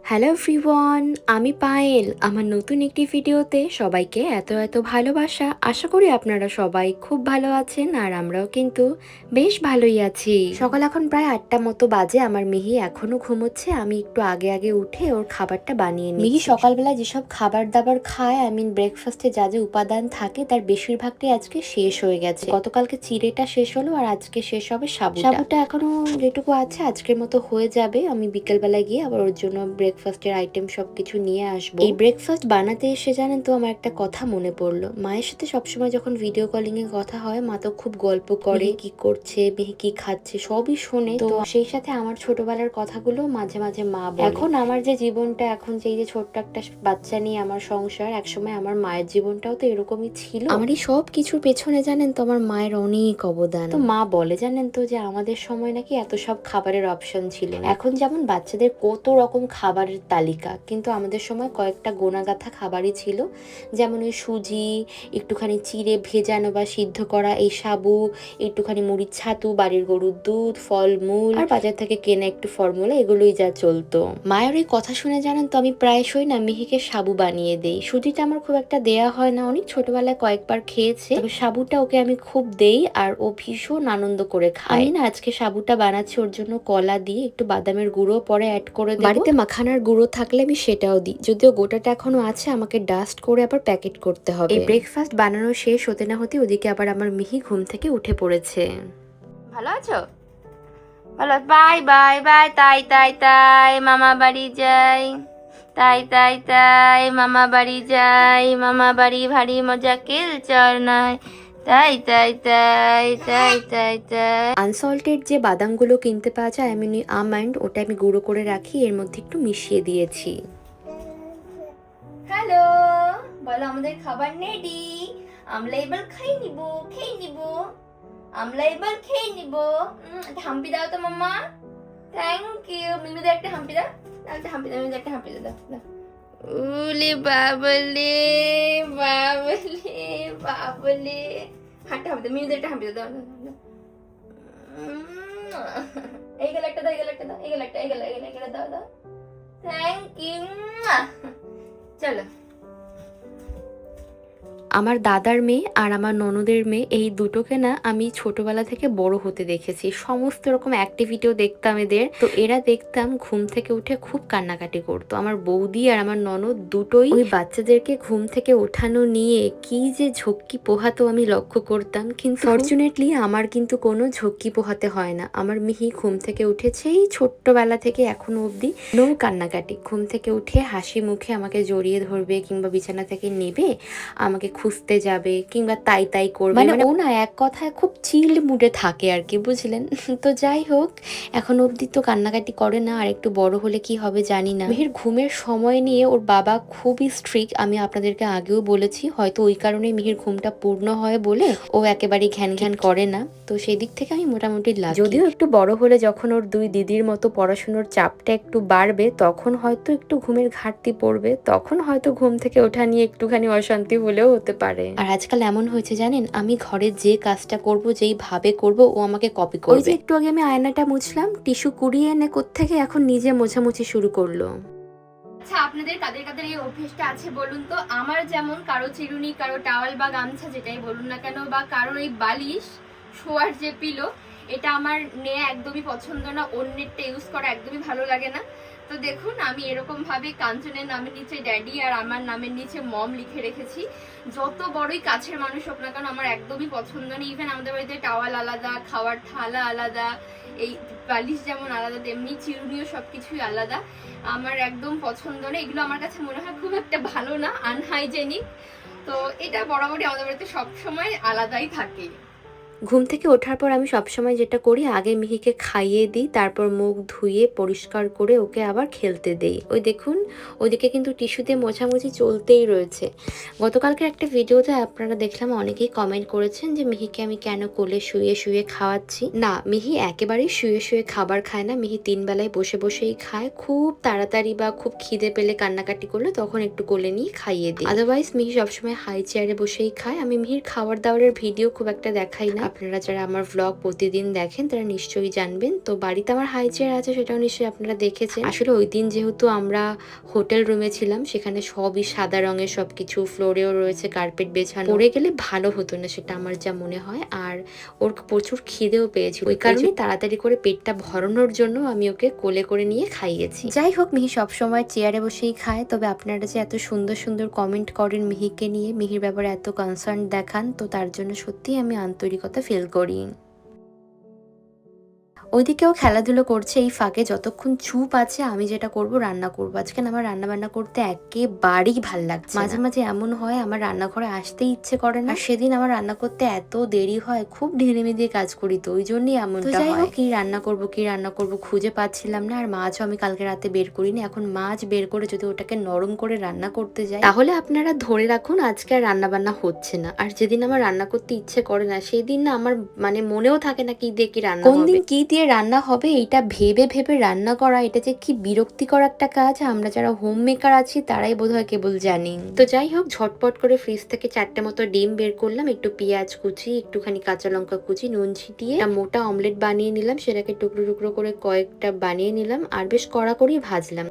Hello everyone, আমি পায়েল। আমার নতুন একটি ভিডিওতে সবাইকে এত এত ভালোবাসা। আশা করি আপনারা সবাই খুব ভালো আছেন আর আমরাও কিন্তু বেশ ভালোই আছি। সকাল এখন প্রায় 8টা মতো বাজে। আমার মিহি এখনো ঘুমোচ্ছে। আমি একটু আগে আগে উঠে ওর খাবারটা বানিয়ে নিই। মিহি সকালবেলা যেসব খাবার দাবার খায়, ব্রেকফাস্টে যা যা উপাদান থাকে তার বেশিরভাগটাই আজকে শেষ হয়ে গেছে। গতকালকে চিড়েটা শেষ হলো আর আজকে শেষ হবে সাবুটা এখনো যেটুকু আছে আজকের মতো হয়ে যাবে। আমি বিকেলবেলা গিয়ে আবার ওর জন্য ব্রেকফাস্টের আইটেম সবকিছু নিয়ে আসবো। এই ব্রেকফাস্ট বানাতে এসে জানেন তো আমার একটা কথা মনে পড়লো। মায়ের সাথে সবসময় যখন ভিডিও কলিং এ কথা হয়, মা তো খুব গল্প করে, কি করছে, মেয়ে কি খাচ্ছে সবই শোনে। তো সেই সাথে আমার ছোটবেলার কথাগুলো মাঝে মাঝে মা বলে। এখন আমার যে জীবনটা, এখন যে ছোট্ট একটা বাচ্চা নিয়ে আমার সংসার, একসময় আমার মায়ের জীবনটাও তো এরকমই ছিল। আমার এই সব কিছুর পেছনে জানেন তো আমার মায়ের অনেক অবদান। তো মা বলে জানেন তো যে আমাদের সময় নাকি এত সব খাবারের অপশন ছিল না। এখন যেমন বাচ্চাদের কত রকম খাবারের তালিকা, কিন্তু আমাদের সময় কয়েকটা গোনাগাথা খাবারই ছিল। যেমন ওই সুজি, একটুখানি চিড়ে ভেজানো বা সিদ্ধ করা এই সাবু, একটুখানি মুড়ির ছাতু, বাড়ির গরুর দুধ, ফলমূল আর বাজার থেকে কেনা একটু ফর্মুলা, এগুলোই যা চলতো। মায়ের ওই কথা শুনে জানেন তো আমি প্রায়শই না মিহিকে সাবু বানিয়ে দেই। সুজিটা আমার খুব একটা দেয়া হয় না, অনেক ছোটবেলায় কয়েকবার খেয়েছে। তবে সাবুটা ওকে আমি খুব দেই আর ও ভীষণ আনন্দ করে খায়। আমি না আজকে সাবুটা বানাচ্ছি ওর জন্য কলা দিয়ে, একটু বাদামের গুঁড়ো পরে অ্যাড করে দেব। বাড়িতে মাখানার গুঁড়ো থাকলে আমি সেটাও দিই, যদিও গোটাটা এখনো আছে, আমাকে ডাস্ট করে আবার প্যাকেট করতে হবে। এই ব্রেকফাস্ট বানানো শেষ হতে না হতে ওদিকে আবার আমার মিহি ঘুম থেকে উঠে পড়েছে। ভালো আছো? ভালো। Bye bye bye. তাই তাই তাই মামা বাড়ি যাই। তাই তাই তাই মামা বাড়ি যাই। মামা বাড়ি ভারী মজা কেলচর নয়। তাই তাই তাই তাই তাই তাই। আনসল্টেড যে বাদামগুলো কিনতে পাওয়া যায়, আমন্ড, ওটা আমি গুঁড়ো করে রাখি, এর মধ্যে একটু মিশিয়ে দিয়েছি। হ্যালো, বলো আমাদের খাবার রেডি। আমরা এবার খেয়ে নিব, খেয়ে নিব। আমরা এবার খেয়ে নিব। একটা হাম্পি দাও তো মাম্মা। Thank you. মিমিদের একটা হাম্পি দাও। একটা হাম্পি দাও, মিমিদের একটা হাম্পি দাও। উলে বাবলে বাবলে বাবলে। হাঁটতে হাঁটতে মিমিদের একটা হাম্পি দাও। এই গেল একটা দাও, এই গেল একটা দাও, এই গেল একটা, এই গেল, এই গেল, এই গেল, দাও দাও। Thank you. চলো। আমার দাদার মেয়ে আর আমার ননদের মেয়ে, এই দুটোকে না আমি ছোটবেলা থেকে বড় হতে দেখেছি। সমস্ত রকম অ্যাক্টিভিটিও দেখতাম এদের। তো এরা দেখতাম ঘুম থেকে উঠে খুব কান্নাকাটি করতো। আমার বৌদি আর আমার ননদ দুটোই ওই বাচ্চাদেরকে ঘুম থেকে ওঠানো নিয়ে কি যে ঝক্কি পোহাতো আমি লক্ষ্য করতাম। কিন্তু ফরচুনেটলি আমার কিন্তু কোনো ঝক্কি পোহাতে হয় না। আমার মিহি ঘুম থেকে উঠেছে এই ছোট্টবেলা থেকে এখনো অব্দি নো কান্নাকাটি। ঘুম থেকে উঠে হাসি মুখে আমাকে জড়িয়ে ধরবে, কিংবা বিছানা থেকে নেবে আমাকে খুঁজতে যাবে, কিংবা তাই তাই করবে। মানে ও না এক কথায় খুব চিল মুডে থাকে আর কি, বুঝলেন? তো যাই হোক, এখন অবধি তো কান্নাকাটি করে না, আর একটু বড় হলে কি হবে জানি না। মেহের ঘুমের সময় নিয়ে ওর বাবা খুবই স্ট্রিক্ট, আমি আপনাদেরকে আগেও বলেছি। হয়তো ওই কারণে মিহির ঘুমটা পূর্ণ হয় বলে ও একেবারেই ঘ্যান ঘ্যান করে না। তো সেই দিক থেকে আমি মোটামুটি লাকি। যদিও একটু বড় হলে যখন ওর দুই দিদির মতো পড়াশোনার চাপটা একটু বাড়বে, তখন হয়তো একটু ঘুমের ঘাটতি পড়বে, তখন হয়তো ঘুম থেকে ওঠা নিয়ে একটুখানি অশান্তি হলেও হতে পারে। আর আজকাল এমন হয়েছে জানেন, আমি ঘরে যে কাজটা করব, যেই ভাবে করব, ও আমাকে কপি করবে। ওই যে একটু আগে আমি আয়নাটা মুছলাম, টিস্যু কুড়িয়ে এনে কোত্থেকে এখন নিজে মোছামুছি শুরু করলো। আচ্ছা, আপনাদের কাদের কাদের এই অভ্যেসটা আছে বলুন তো? আমার যেমন কারো চিরুনি, কারো টাওয়াল বা গামছা, যেটাই বলুন না কেন, বা কারো এই বালিশ, শোয়ার যে পিলো, এটা আমার নেয়া একদমই পছন্দ না। অন্যেরটা ইউজ করা একদমই ভালো লাগে না। তো দেখুন, আমি এরকম ভাবে কাঞ্চনের নামের নিচে ড্যাডি আর আমার নামের নিচে মম লিখে রেখেছি। যত বড়ই কাছের মানুষ হোক না কেন, আমার একদমই পছন্দ নেই। ইভেন আমাদের বাড়িতে টাওয়াল আলাদা, খাওয়ার থালা আলাদা, এই বালিশ যেমন আলাদা, তেমনি চিরুনিও সবকিছুই আলাদা। আমার একদম পছন্দ নেই এগুলো। আমার কাছে মনে হয় খুব একটা ভালো না, আনহাইজেনিক। তো এটা বরাবরই আমাদের বাড়িতে সবসময় আলাদাই থাকে। ঘুম থেকে ওঠার পর আমি সবসময় যেটা করি, আগে মিহিকে খাইয়ে দিই, তারপর মুখ ধুয়ে পরিষ্কার করে ওকে আবার খেলতে দেই। ওই দেখুন, ওদিকে কিন্তু টিস্যুতে মোছামুছি চলতেই রয়েছে। গতকালকে একটা ভিডিওতে আপনারা দেখলাম অনেকেই কমেন্ট করেছেন যে মিহিকে আমি কেন কোলে শুয়ে শুয়ে খাওয়াচ্ছি। না, মিহি একেবারেই শুয়ে শুয়ে খাবার খায় না। মিহি 3 বেলায় বসে বসেই খায়। খুব তাড়াতাড়ি বা খুব খিদে পেলে, কান্নাকাটি করলে তখন একটু কোলে নিয়ে খাইয়ে দিই। আদারওয়াইজ মিহি সবসময় হাই চেয়ারে বসেই খায়। আমি মিহির খাবার দাবারের ভিডিও খুব একটা দেখাই না, আপনারা যারা আমার ভ্লগ প্রতিদিন দেখেন তারা নিশ্চয়ই জানবেন। তো বাড়িতে আমার হাই চেয়ার আছে, সেটাও নিশ্চয়ই আপনারা দেখেছেন। আসলে ওই দিন যেহেতু আমরা হোটেল রুমে ছিলাম, সেখানে সবই সাদা রঙের, সবকিছু ফ্লোরেও রয়েছে কার্পেট বেছানো। পড়ে গেলে ভালো হতো না, সেটা আমার যা মনে হয়। আর ওর প্রচুর খিদেও পেয়েছিল, ওই কারণে তাড়াতাড়ি করে পেটটা ভরানোর জন্য আমি ওকে কোলে করে নিয়ে খাইয়েছি। যাই হোক, মিহি সবসময় চেয়ারে বসেই খায়। তবে আপনারা যে এত সুন্দর সুন্দর কমেন্ট করেন মিহিকে নিয়ে, মিহির ব্যাপারে এত কনসার্ন দেখান, তো তার জন্য সত্যিই আমি আন্তরিকতা ফিল করি। ওইদিকেও খেলাধুলো করছে। এই ফাঁকে যতক্ষণ চুপ আছে আমি যেটা করব, রান্না করবো। আজকে না আমার রান্না বান্না করতে একেবারেই ভাল লাগছে। মাঝে মাঝে এমন হয় আমার রান্নাঘরে আসতে ইচ্ছে করে না। সেদিন আমার রান্না করতে এত দেরি হয়, খুব ঢিলেমি দিয়ে কাজ করি, তো ওই জন্যই এমনটা হয়। কি রান্না করব খুঁজে পাচ্ছিলাম না। আর মাছও আমি কালকে রাতে বের করিনি। এখন মাছ বের করে যদি ওটাকে নরম করে রান্না করতে যাই, তাহলে আপনারা ধরে রাখুন আজকে আর রান্না বান্না হচ্ছে না। আর যেদিন আমার রান্না করতে ইচ্ছে করে না, সেই দিন না আমার মনেও থাকে না কি দিয়ে কি রান্না হবে, কোন দিন কি দিয়ে রান্না হবে। এটা ভেবে ভেবে রান্না করা, এটা যে কি বিরক্তিকর একটা কাজ, আমরা যারা হোম মেকার আছি তারাই বোধহয় কেবল জানি। তো যাই হোক, ঝটপট করে ফ্রিজ থেকে 4টে মতো ডিম বের করলাম, একটু পেঁয়াজ কুচি, একটুখানি কাঁচা লঙ্কা কুচি, নুন ছিটিয়ে একটা মোটা অমলেট বানিয়ে নিলাম। সেটাকে টুকরো টুকরো করে কয়েকটা বানিয়ে নিলাম আর বেশ কড়া করেই ভাজলাম।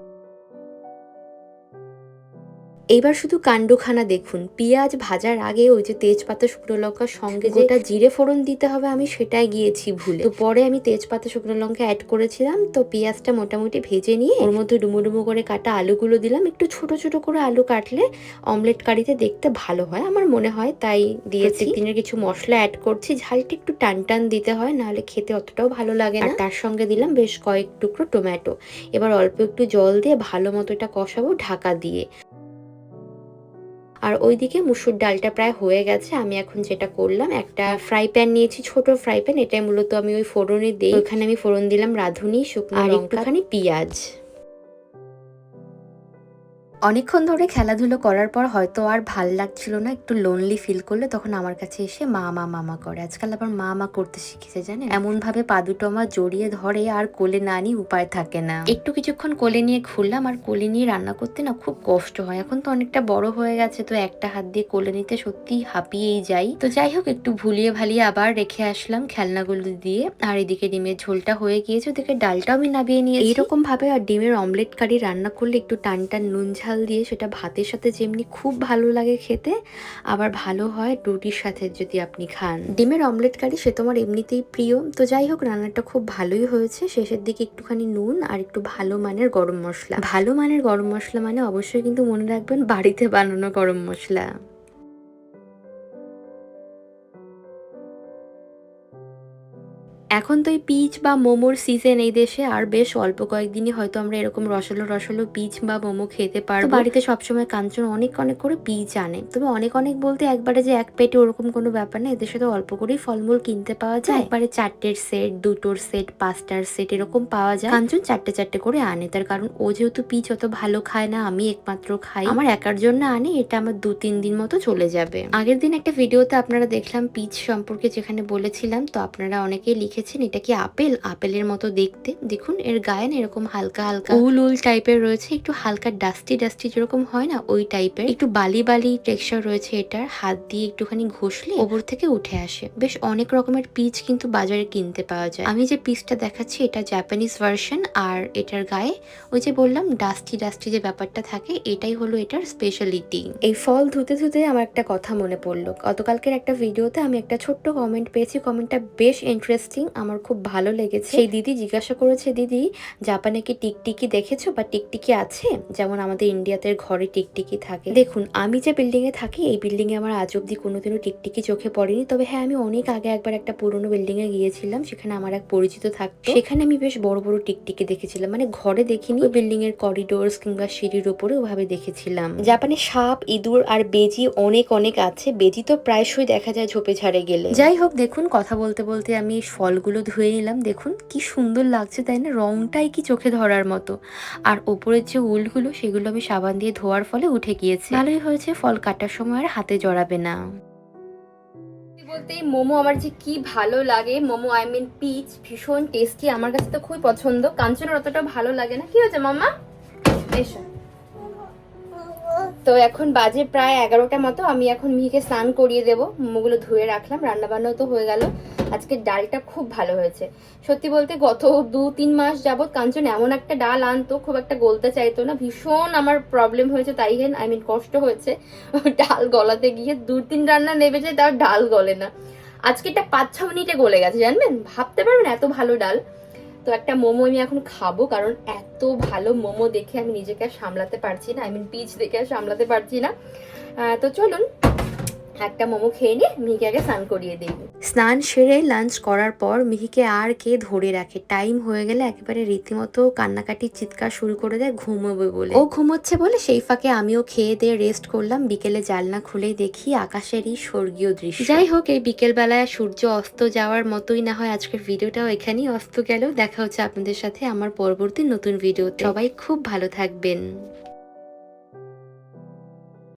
এইবার শুধু কাণ্ডখানা দেখুন। পেঁয়াজ ভাজার আগে ওই যে তেজপাতা শুকনো লঙ্কার সঙ্গে যেটা জিরে ফোড়ন দিতে হবে, আমি সেটাই গিয়েছি ভুলে। তো পরে আমি তেজপাতা শুকনো লঙ্কা অ্যাড করেছিলাম। তো পেঁয়াজটা মোটামুটি ভেজে নিয়ে ওর মধ্যে ডুমো ডুমো করে কাটা আলুগুলো দিলাম। একটু ছোট ছোট করে আলু কাটলে অমলেট কারিতে দেখতে ভালো হয় আমার মনে হয়, তাই দিয়েছি। দিনের কিছু মশলা অ্যাড করছি, ঝালটা একটু টান টান দিতে হয়, নাহলে খেতে অতটাও ভালো লাগে না। আর তার সঙ্গে দিলাম বেশ কয়েক টুকরো টমেটো। এবার অল্প একটু জল দিয়ে ভালো মতো এটা কষাবো ঢাকা দিয়ে। আর ওইদিকে মুসুর ডালটা প্রায় হয়ে গেছে। আমি এখন যেটা করলাম, একটা ফ্রাই প্যান নিয়েছি, ছোট ফ্রাই প্যান। এটাই মূলত আমি ওই ফোড়নে দিই। ওখানে আমি ফোড়ন দিলাম রাঁধুনি, শুকনো লঙ্কা, একটুখানি পেঁয়াজ। অনেকক্ষণ ধরে খেলাধুলো করার পর হয়তো আর ভাল লাগছিল না, একটু লোনলি ফিল করলে তখন আমার কাছে এসে মামা করে। আজকাল আবার মা করতে শিখেছে জানেন, এমন ভাবে পা দুটো আমার জড়িয়ে ধরে আর কোলে না নিয়ে উপায় থাকে না। একটু কিছুক্ষণ কোলে নিয়ে ঘুরলাম। আর কোলে নিয়ে রান্না করতে না খুব কষ্ট হয়, এখন তো অনেকটা বড় হয়ে গেছে, তো একটা হাত দিয়ে কোলে নিতে সত্যি হাঁপিয়েই যাই। তো যাই হোক, একটু ভুলিয়ে ভালিয়ে আবার রেখে আসলাম খেলনাগুলো দিয়ে। আর এদিকে ডিমের ঝোলটা হয়ে গিয়েছে, ওদিকে ডালটাও আমি নামিয়ে নিয়েছি। এইরকম ভাবে আর ডিমের অমলেট কারি রান্না করলে একটু টান টান নুন ঝাল দিয়ে সেটা ভাতের সাথে যেমনি খুব ভালো লাগে খেতে, আবার ভালো হয় রুটির সাথে যদি আপনি খান। ডিমের অমলেট কারি সে তোমার এমনিতেই প্রিয়। তো যাই হোক, রান্নাটা খুব ভালোই হয়েছে। শেষের দিকে একটুখানি নুন আর একটু ভালো মানের গরম মশলা। ভালো মানের গরম মশলা মানে অবশ্যই কিন্তু মনে রাখবেন বাড়িতে বানানো গরম মশলা। এখন তো এই পিচ বা মোমোর সিজন এই দেশে, আর বেশ অল্প কয়েকদিনই হয়তো আমরা এরকম রসলো রসলো পিচ বা মোমো খেতে পারবো। বাড়িতে সবসময় কাঞ্চন অনেক অনেক করে পিচ আনে, তবে অনেক অনেক বলতে একবারে যে এক পেটে ওরকম কোনো ব্যাপার না। এদের সাথে অল্প করেই ফলমূল কিনতে পাওয়া যায়, একবারে 4টের সেট, 2টোর সেট, 5টার সেট এরকম পাওয়া যায়। কাঞ্চন 4টে করে আনে, তার কারণ ও যেহেতু পিচ অত ভালো খায় না, আমি একমাত্র খাই, আমার একার জন্য আনে। এটা আমার 2-3 দিন মতো চলে যাবে। আগের দিন একটা ভিডিওতে আপনারা দেখলাম পিচ সম্পর্কে, যেখানে বলেছিলাম, তো আপনারা অনেকেই লিখেছেন এটা কি আপেলের মতো দেখতে। দেখুন এর গায়ে এরকম হালকা হালকা উল টাইপের রয়েছে, একটু হালকা ডাস্টি যেরকম হয় না ওই টাইপের, একটু বালি টেক্সচার রয়েছে এটার। হাত দিয়ে একটুখানি ঘষলে ওপর থেকে উঠে আসে। বেশ অনেক রকমের পিচ কিন্তু বাজারে কিনতে পাওয়া যায়। আমি যে পিচটা দেখাচ্ছি এটা জাপানিজ ভার্সন, আর এটার গায়ে ওই যে বললাম ডাস্টি যে ব্যাপারটা থাকে, এটাই হলো এটার স্পেশালিটি। এই ফল ধুতে ধুতে আমার একটা কথা মনে পড়লো। গতকালকের একটা ভিডিওতে আমি একটা ছোট্ট কমেন্ট পেয়েছি, কমেন্টটা বেশ ইন্টারেস্টিং, আমার খুব ভালো লেগেছে। সেই দিদি জিজ্ঞাসা করেছে, দিদি জাপানে কি টিকটিকি দেখেছো বা টিকটিকি আছে, যেমন আমাদের ইন্ডিয়াতে ঘরে টিকটিকি থাকে? দেখুন, আমি যে বিল্ডিং এ থাকি, এই বিল্ডিং এ আমার আজ অব্দি কোনোদিনও টিকটিকি চোখে পড়েনি। তবে হ্যাঁ, আমি অনেক আগে একবার একটা পুরোনো বিল্ডিং এ গিয়েছিলাম, সেখানে আমার এক পরিচিত থাকতো, সেখানে আমি বেশ বড় বড় টিকটিকি দেখেছিলাম। ঘরে দেখিনি, ওই বিল্ডিং এর করিডোরস কিংবা সিঁড়ির উপরে ওভাবে দেখেছিলাম। জাপানে সাপ, ইঁদুর আর বেজি অনেক অনেক আছে। বেজি তো প্রায়শই দেখা যায় ঝোপে ঝাড়ে গেলে। যাই হোক, দেখুন কথা বলতে বলতে আমি ফলগুলো ধুয়ে নিলাম। দেখুন কি সুন্দর লাগছে তাই না, রংটাই কি চোখে ধরার মতো। আর ওপরের যে উলগুলো সেগুলো আমি সাবান দিয়ে ধোয়ার ফলে উঠে গিয়েছে। ভালোই হয়েছে, ফল কাটার সময় আর হাতে জড়াবে না। বলতে মোমো আমার যে কি ভালো লাগে, মোমো পিচ ভীষণ টেস্টি, আমার কাছে তো খুবই পছন্দ। কাঞ্চনের অতটা ভালো লাগে না। কি হয়েছে মাম্মা? এসো। তো এখন বাজে প্রায় 11টা মতো, আমি এখন মিহিকে স্নান করিয়ে দেবো। মোমোগুলো ধুয়ে রাখলাম, রান্না বান্নাও তো হয়ে গেল। আজকে ডালটা খুব ভালো হয়েছে সত্যি বলতে। গত 2-3 মাস যাবত কাঞ্চন এমন একটা ডাল আনতো, খুব একটা গলতে চাইতো না, ভীষণ আমার প্রবলেম হয়েছে, তাই কষ্ট হয়েছে ডাল গলাতে গিয়ে। 2-3 রান্না নেবেছে তার ডাল গলে না। আজকে এটা 5-6 মিনিটে গলে গেছে, জানবেন, ভাবতে পারবেন এত ভালো ডাল। তো একটা মোমো আমি এখন খাবো, কারণ এত ভালো মোমো দেখে আমি নিজেকে আর সামলাতে পারছি না, পিচ দেখে আর সামলাতে পারছি না। তো চলুন একটা মোমো খেয়ে নিয়ে মিহিকে আগে স্নান করিয়ে দিই। স্নান সেরে লাঞ্চ করার পর মিহিকে আর কে ধরে রাখে, টাইম হয়ে গেলে একেবারে রীতিমতো কান্নাকাটি চিৎকার শুরু করে দেয় ঘুমোবে বলে। ও ঘুমোচ্ছে বলে সেই ফাঁকে আমিও খেয়ে দিয়ে রেস্ট করলাম। বিকেলে জানলা খুলেই দেখি আকাশের এই স্বর্গীয় দৃশ্য। যাই হোক, এই বিকেল বেলায় সূর্য অস্ত যাওয়ার মতোই না হয় আজকের ভিডিওটাও এখানেই অস্ত গেল। দেখা হচ্ছে আপনাদের সাথে আমার পরবর্তী নতুন ভিডিওতে। সবাই খুব ভালো থাকবেন।